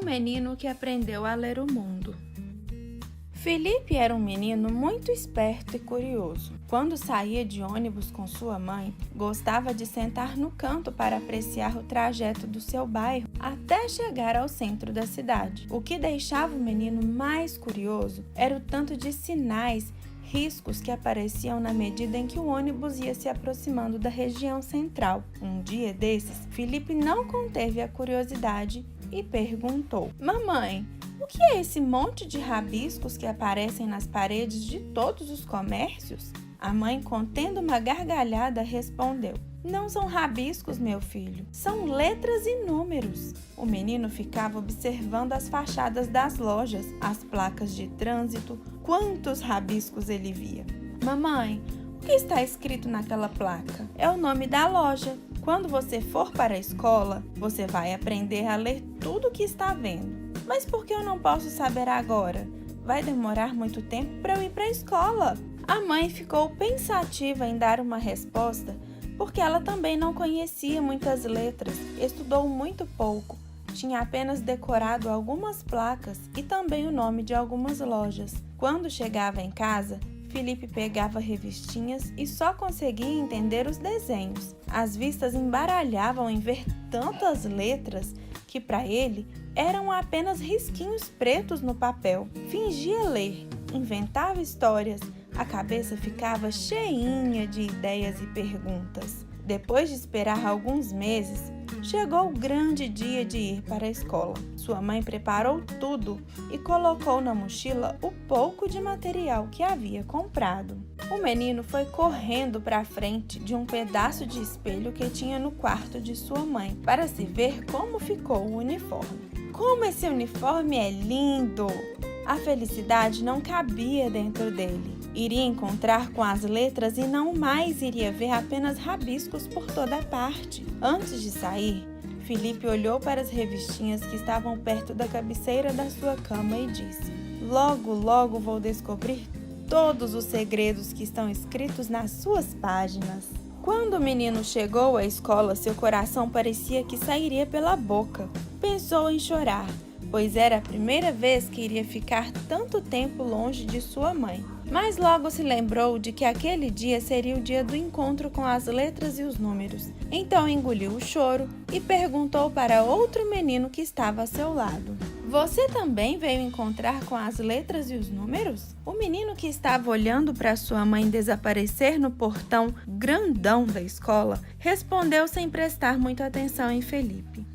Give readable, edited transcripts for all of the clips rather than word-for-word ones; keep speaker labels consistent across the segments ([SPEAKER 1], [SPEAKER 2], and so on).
[SPEAKER 1] menino que aprendeu a ler o mundo. Felipe era um menino muito esperto e curioso. Quando saía de ônibus com sua mãe, gostava de sentar no canto para apreciar o trajeto do seu bairro até chegar ao centro da cidade. O que deixava o menino mais curioso era o tanto de sinais, riscos que apareciam na medida em que o ônibus ia se aproximando da região central. Um dia desses, Felipe não conteve a curiosidade e perguntou: "Mamãe, o que é esse monte de rabiscos que aparecem nas paredes de todos os comércios?" A mãe, contendo uma gargalhada, respondeu: "Não são rabiscos, meu filho, são letras e números." O menino ficava observando as fachadas das lojas, as placas de trânsito. Quantos rabiscos ele via! "Mamãe, o que está escrito naquela placa?" "É o nome da loja. Quando você for para a escola, você vai aprender a ler tudo o que está vendo." "Mas por que eu não posso saber agora? Vai demorar muito tempo para eu ir para a escola." A mãe ficou pensativa em dar uma resposta, porque ela também não conhecia muitas letras, estudou muito pouco, tinha apenas decorado algumas placas e também o nome de algumas lojas. Quando chegava em casa, Felipe pegava revistinhas e só conseguia entender os desenhos. As vistas embaralhavam em ver tantas letras que, para ele, eram apenas risquinhos pretos no papel. Fingia ler, inventava histórias, a cabeça ficava cheinha de ideias e perguntas. Depois de esperar alguns meses, chegou o grande dia de ir para a escola. Sua mãe preparou tudo e colocou na mochila o pouco de material que havia comprado. O menino foi correndo para a frente de um pedaço de espelho que tinha no quarto de sua mãe, para se ver como ficou o uniforme. Como esse uniforme é lindo! A felicidade não cabia dentro dele. Iria encontrar com as letras e não mais iria ver apenas rabiscos por toda parte. Antes de sair, Felipe olhou para as revistinhas que estavam perto da cabeceira da sua cama e disse: "Logo, logo vou descobrir todos os segredos que estão escritos nas suas páginas." Quando o menino chegou à escola, seu coração parecia que sairia pela boca. Pensou em chorar, pois era a primeira vez que iria ficar tanto tempo longe de sua mãe. Mas logo se lembrou de que aquele dia seria o dia do encontro com as letras e os números. Então engoliu o choro e perguntou para outro menino que estava a seu lado: "Você também veio encontrar com as letras e os números?" O menino, que estava olhando para sua mãe desaparecer no portão grandão da escola, respondeu sem prestar muita atenção em Felipe: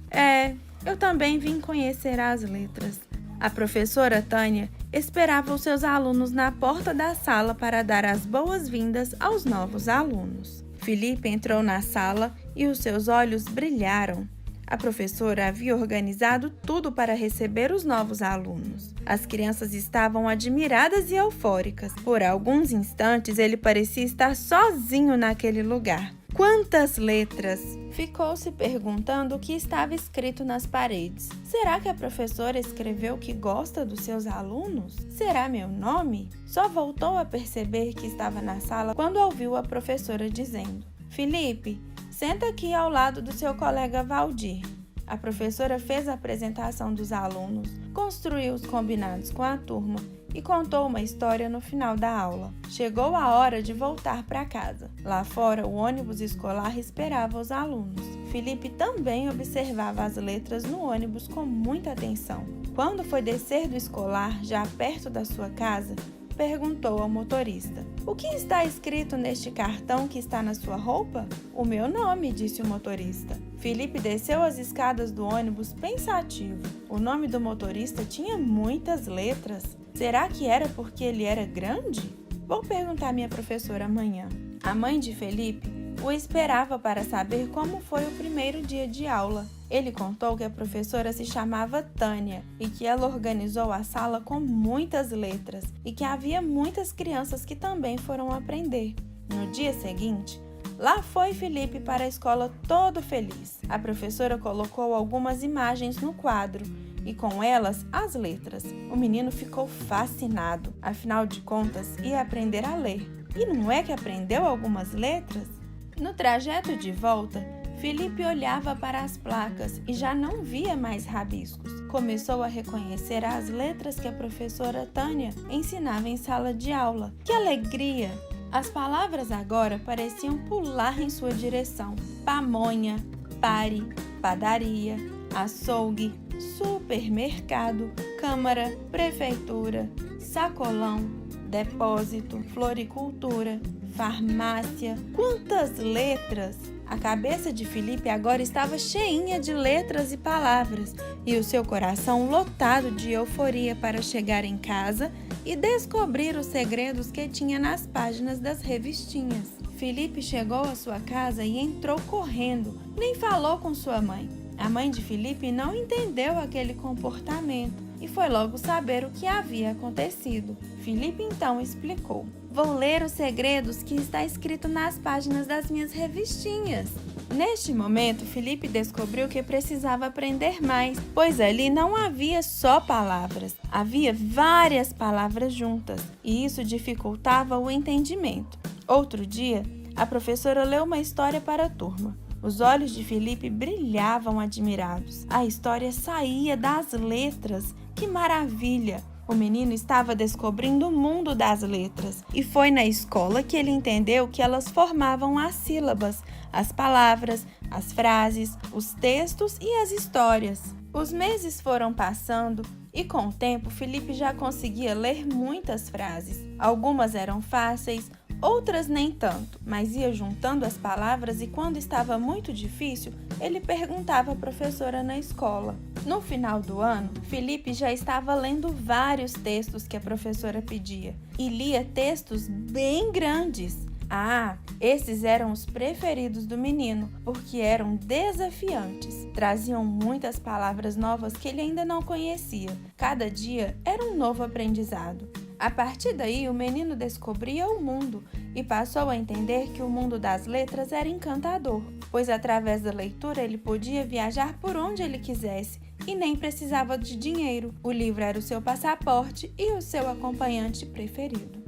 [SPEAKER 1] Eu também vim conhecer as letras." A professora Tânia esperava os seus alunos na porta da sala para dar as boas-vindas aos novos alunos. Felipe entrou na sala e os seus olhos brilharam. A professora havia organizado tudo para receber os novos alunos. As crianças estavam admiradas e eufóricas. Por alguns instantes, ele parecia estar sozinho naquele lugar. Quantas letras! Ficou se perguntando o que estava escrito nas paredes. Será que a professora escreveu que gosta dos seus alunos? Será meu nome? Só voltou a perceber que estava na sala quando ouviu a professora dizendo: "Felipe, senta aqui ao lado do seu colega Valdir." A professora fez a apresentação dos alunos, construiu os combinados com a turma e contou uma história no final da aula. Chegou a hora de voltar para casa. Lá fora, o ônibus escolar esperava os alunos. Felipe também observava as letras no ônibus com muita atenção. Quando foi descer do escolar, já perto da sua casa, perguntou ao motorista: "O que está escrito neste cartão que está na sua roupa?" "O meu nome", disse o motorista. Felipe desceu as escadas do ônibus pensativo. O nome do motorista tinha muitas letras. Será que era porque ele era grande? Vou perguntar à minha professora amanhã. A mãe de Felipe o esperava para saber como foi o primeiro dia de aula. Ele contou que a professora se chamava Tânia e que ela organizou a sala com muitas letras e que havia muitas crianças que também foram aprender. No dia seguinte, lá foi Felipe para a escola todo feliz. A professora colocou algumas imagens no quadro e com elas as letras. O menino ficou fascinado. Afinal de contas, ia aprender a ler. E não é que aprendeu algumas letras? No trajeto de volta, Felipe olhava para as placas e já não via mais rabiscos. Começou a reconhecer as letras que a professora Tânia ensinava em sala de aula. Que alegria! As palavras agora pareciam pular em sua direção. Pamonha, pare, padaria, açougue, supermercado, câmara, prefeitura, sacolão, depósito, floricultura, farmácia. Quantas letras! A cabeça de Felipe agora estava cheinha de letras e palavras e o seu coração lotado de euforia para chegar em casa e descobrir os segredos que tinha nas páginas das revistinhas. Felipe chegou à sua casa e entrou correndo, nem falou com sua mãe. A mãe de Felipe não entendeu aquele comportamento e foi logo saber o que havia acontecido. Felipe então explicou: "Vou ler os segredos que está escrito nas páginas das minhas revistinhas." Neste momento, Felipe descobriu que precisava aprender mais, pois ali não havia só palavras, havia várias palavras juntas, e isso dificultava o entendimento. Outro dia, a professora leu uma história para a turma. Os olhos de Felipe brilhavam admirados. A história saía das letras. Que maravilha! O menino estava descobrindo o mundo das letras e foi na escola que ele entendeu que elas formavam as sílabas, as palavras, as frases, os textos e as histórias. Os meses foram passando e com o tempo Felipe já conseguia ler muitas frases. Algumas eram fáceis, outras nem tanto, mas ia juntando as palavras e quando estava muito difícil, ele perguntava à professora na escola. No final do ano, Felipe já estava lendo vários textos que a professora pedia e lia textos bem grandes. Esses eram os preferidos do menino, porque eram desafiantes. Traziam muitas palavras novas que ele ainda não conhecia. Cada dia era um novo aprendizado. A partir daí, o menino descobria o mundo e passou a entender que o mundo das letras era encantador, pois através da leitura ele podia viajar por onde ele quisesse e nem precisava de dinheiro. O livro era o seu passaporte e o seu acompanhante preferido.